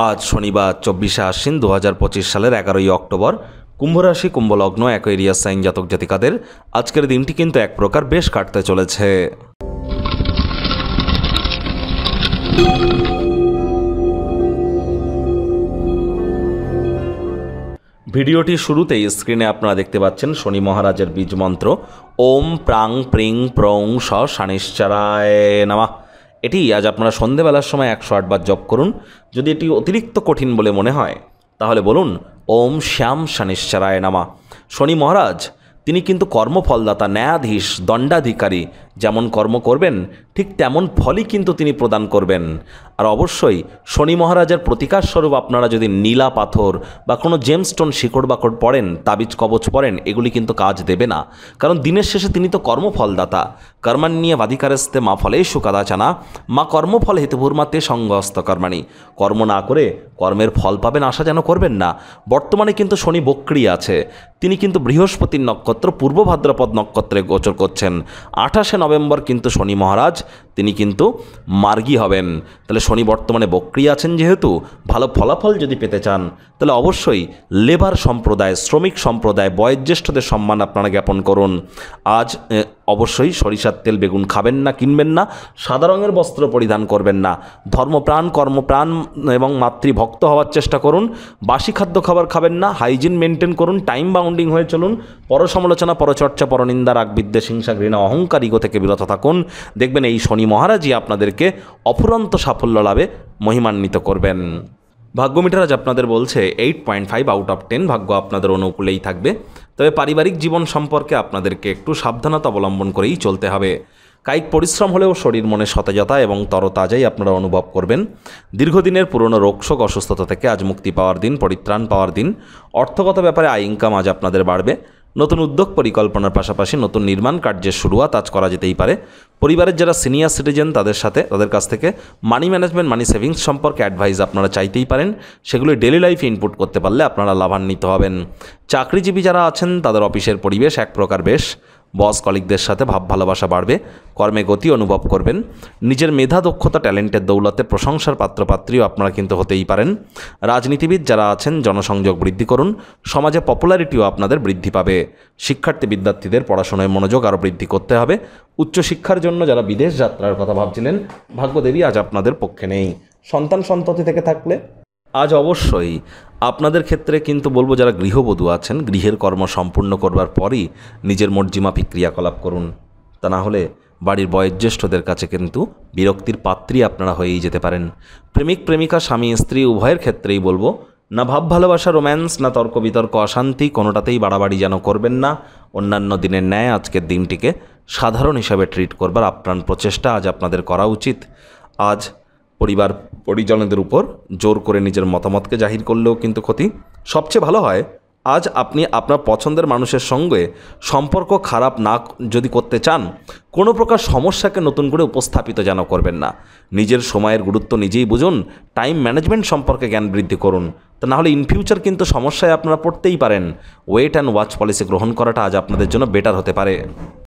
আজ শনিবার 24শে আশ্বিন 2025 সালের 11ই অক্টোবর। কুম্ভ রাশি, কুম্ভ লগ্ন, অ্যাকোয়ারিয়াস সাইন জাতক জাতিকাদের আজকের দিনটি কিন্তু এক প্রকার বেশ কাটতে চলেছে। ভিডিওটি শুরুতেই স্ক্রিনে আপনারা দেখতে পাচ্ছেন শনি মহারাজের বীজ মন্ত্র ওম প্রাং প্রিং প্রং স শনিশ্চরায় নমঃ। এটি আজ আপনারা সন্ধেবেলার সময় 108 বার জপ করুন। যদি এটি অতিরিক্ত কঠিন বলে মনে হয় তাহলে বলুন ওম শ্যাম শনিশ্চরায় নমঃ। শনি মহারাজ তিনি কিন্তু কর্মফলদাতা, ন্যায়াধীশ, দণ্ডাধিকারী। যেমন কর্ম করবেন ঠিক তেমন ফলই কিন্তু তিনি প্রদান করবেন। আর অবশ্যই শনি মহারাজের প্রতিকার স্বরূপ আপনারা যদি নীলা পাথর বা কোনো জেমস্টোন, শিকড় বাকড় পড়েন, তাবিজ কবচ পড়েন, এগুলি কিন্তু কাজ দেবে না। কারণ দিনের শেষে তিনি তো কর্মফলদাতা। কর্মাণ্যে বাধিকারস্তে মা ফলেষু কদাচনা মা কর্মফল হেতুভূর্মাতে সঙ্গস্ত কর্মাণি। কর্ম না করে কর্মের ফল পাবেন আশা যেন করবেন না। বর্তমানে কিন্তু শনি বক্রী আছে। তিনি কিন্তু বৃহস্পতির নক্ষত্র পূর্ব ভাদ্রপদ নক্ষত্রে গোচর করছেন। 28শে নভেম্বর কিন্তু শনি মহারাজ তিনি কিন্তু মার্গী হবেন। তাহলে শনি বর্তমানে বক্রী আছেন, যেহেতু ভালো ফলাফল যদি পেতে চান তাহলে অবশ্যই লেবার সম্প্রদায়, শ্রমিক সম্প্রদায়, বয়োজ্যেষ্ঠদের সম্মান আপনারা জ্ঞাপন করুন। আজ অবশ্যই সরিষার তেল বেগুন খাবেন না, কিনবেন না, সাদা রঙের বস্ত্র পরিধান করবেন না। ধর্মপ্রাণ, কর্মপ্রাণ এবং মাতৃভক্ত হওয়ার চেষ্টা করুন। বাসি খাদ্য খাবার খাবেন না, হাইজিন মেনটেন করুন, টাইম বাউন্ডিং হয়ে চলুন। পরসমালোচনা, পরচর্চা, পরনিন্দা, রাগ, বিদ্বেষ, হিংসা, ঘৃণা, অহংকার, ইগো থেকে বিরত থাকুন। দেখবেন এই শনি মহারাজই আপনাদেরকে অফুরন্ত সাফল্য লাভে মহিমান্বিত করবেন। ভাগ্য মিটার আজ আপনাদের বলছে 8.5 আউট অফ 10 ভাগ্য আপনাদের অনুকূলেই থাকবে। তবে পারিবারিক জীবন সম্পর্কে আপনাদেরকে একটু সাবধানতা অবলম্বন করেই চলতে হবে। কায়িক পরিশ্রম হলেও শরীর মনে সতেজতা এবং তরতাজাই আপনারা অনুভব করবেন। দীর্ঘদিনের পুরনো রোগশোক, অসুস্থতা থেকে আজ মুক্তি পাওয়ার দিন, পরিত্রাণ পাওয়ার দিন। অর্থগত ব্যাপারে আয় ইনকাম আজ আপনাদের বাড়বে। নতুন উদ্যোগ পরিকল্পনার পাশাপাশি নতুন নির্মাণ কার্যের শুরুয়াত আজ করা যেতেই পারে। পরিবারের যারা সিনিয়র সিটিজেন তাদের কাছ থেকে মানি ম্যানেজমেন্ট, মানি সেভিংস সম্পর্কে অ্যাডভাইস আপনারা চাইতেই পারেন। সেগুলি ডেলি লাইফে ইনপুট করতে পারলে আপনারা লাভান্বিত হবেন। চাকরিজীবী যারা আছেন তাদের অফিসের পরিবেশ এক প্রকার বেশ। বস কলিগদের সাথে ভাব ভালোবাসা বাড়বে। কর্মে গতি অনুভব করবেন। নিজের মেধা, দক্ষতা, ট্যালেন্টের দৌলতে প্রশংসার পাত্রপাত্রীও আপনারা কিন্তু হতেই পারেন। রাজনীতিবিদ যারা আছেন জনসংযোগ বৃদ্ধি করুন। সমাজে পপুলারিটিও আপনাদের বৃদ্ধি পাবে। শিক্ষার্থী বিদ্যার্থীদের পড়াশোনায় মনোযোগ আরও বৃদ্ধি করতে হবে। উচ্চশিক্ষার জন্য যারা বিদেশ যাত্রার কথা ভাবছিলেন ভাগ্যদেবী আজ আপনাদের পক্ষে নেই। সন্তান সন্ততি থেকে থাকলে আজ অবশ্যই আপনাদের ক্ষেত্রে কিন্তু বলবো যারা গৃহবধূ আছেন গৃহের কর্ম সম্পূর্ণ করবার পরই নিজের মর্জিমাফিক ক্রিয়াকলাপ করুন। তা না হলে বাড়ির বয়োজ্যেষ্ঠদের কাছে কিন্তু বিরক্তির পাত্রী আপনারা হয়েই যেতে পারেন। প্রেমিক প্রেমিকা, স্বামী স্ত্রী উভয়ের ক্ষেত্রেই বলবো না ভাব ভালোবাসা, রোম্যান্স, না তর্ক বিতর্ক, অশান্তি, কোনোটাতেই বাড়াবাড়ি যেন করবেন না। অন্যান্য দিনের ন্যায় আজকের দিনটিকে সাধারণ হিসাবে ট্রিট করবার আপ্রাণ প্রচেষ্টা আজ আপনাদের করা উচিত। আজ পরিবার পরিজনদের উপর জোর করে নিজের মতামতকে জাহির করলেও কিন্তু ক্ষতি। সবচেয়ে ভালো হয় আজ আপনি আপনার পছন্দের মানুষের সঙ্গে সম্পর্ক খারাপ না যদি করতে চান, কোনো প্রকার সমস্যাকে নতুন করে উপস্থাপিত যেন করবেন না। নিজের সময়ের গুরুত্ব নিজেই বুঝুন। টাইম ম্যানেজমেন্ট সম্পর্কে জ্ঞান বৃদ্ধি করুন। তা নাহলে ইন ফিউচার কিন্তু সমস্যায় আপনারা পড়তেই পারেন। ওয়েট অ্যান্ড ওয়াচ পলিসি গ্রহণ করাটা আজ আপনাদের জন্য বেটার হতে পারে।